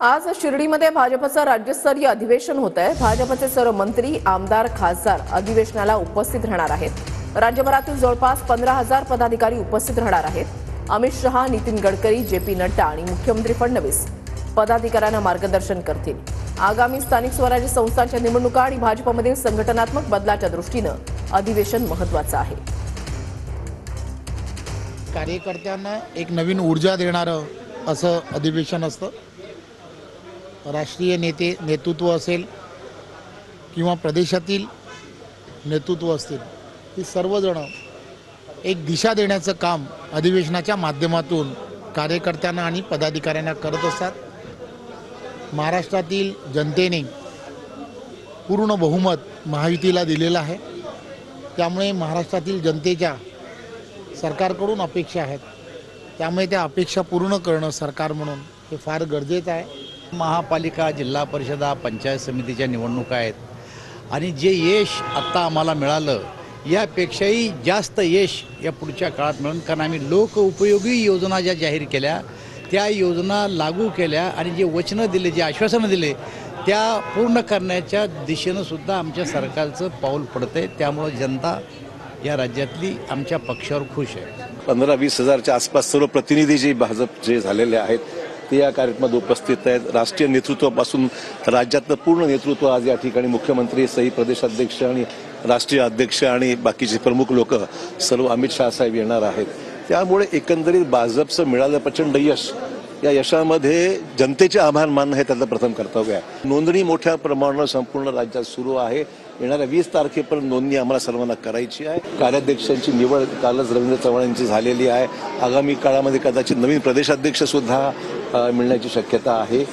आज शिर्डीमध्ये भाजपचं राज्यस्तरीय अधिवेशन होत आहे। भाजपचे सर्व मंत्री, आमदार, खासदार अधिवेशनाला उपस्थित राहणार आहेत। राज्यभरातील जवळपास 15,000 पदाधिकारी उपस्थित राहणार आहेत। अमित शहा, नितीन गडकरी, जेपी नड्डा आणि मुख्यमंत्री फडणवीस पदाधिकाऱ्यांना मार्गदर्शन करतील। आगामी स्थानिक स्वराज्य संस्थांच्या निवडणुका आणि भाजपमधील संघटनात्मक बदलाच्या दृष्टीने अधिवेशन महत्त्वाचं आहे। कार्यकर्त्यांना एक नवीन ऊर्जा देणारं असं अधिवेशन असतं। राष्ट्रीय नेतृत्व असेल किंवा प्रदेशातील नेतृत्व असतील, ही सर्वजण एक दिशा देण्याचं काम अधिवेशनाच्या माध्यमातून कार्यकर्त्यांना आणि पदाधिकाऱ्यांना करत असतात। महाराष्ट्रातील जनतेने पूर्ण बहुमत महायुतीला दिलेलं आहे, त्यामुळे महाराष्ट्रातील जनतेच्या सरकारकडून अपेक्षा आहेत, त्यामुळे त्या अपेक्षा पूर्ण करणं सरकार म्हणून हे फार गरजेचं आहे। महापालिका, जिल्हा परिषदा, पंचायत समितीच्या निवडणुका आहेत आणि जे यश आत्ता आम्हाला मिळालं यापेक्षाही जास्त यश या पुढच्या काळात मिळेल, कारण आम्ही लोकउपयोगी योजना ज्या जाहीर केल्या त्या योजना लागू केल्या आणि जे वचनं दिले, जे आश्वासनं दिले त्या पूर्ण करण्याच्या दिशेनं सुद्धा आमच्या सरकारचं पाऊल पडतंय। त्यामुळे जनता या राज्यातली आमच्या पक्षावर खुश आहे। 15-20 हजारच्या आसपास सर्व प्रतिनिधी जे भाजपचे झालेले आहेत ते या कार्यक्रमात उपस्थित आहेत। राष्ट्रीय नेतृत्वापासून राज्यातलं पूर्ण नेतृत्व आज या ठिकाणी मुख्यमंत्री सही प्रदेशाध्यक्ष आणि राष्ट्रीय अध्यक्ष आणि बाकीचे प्रमुख लोक सर्व अमित शहा साहेब येणार आहेत। त्यामुळे एकंदरीत भाजपचं मिळालं प्रचंड यश, या यशामध्ये जनतेचे आभार मानणं हे त्यातलं प्रथम कर्तव्य आहे। नोंदणी मोठ्या प्रमाणावर संपूर्ण राज्यात सुरू आहे। येणाऱ्या 20 तारखेपर्यंत नोंदणी आम्हाला सर्वांना करायची आहे। कार्याध्यक्षांची निवड कालच रवींद्र चव्हाण यांची झालेली आहे। आगामी काळामध्ये कदाचित नवीन प्रदेशाध्यक्ष सुद्धा मिळण्याची शक्यता आहे।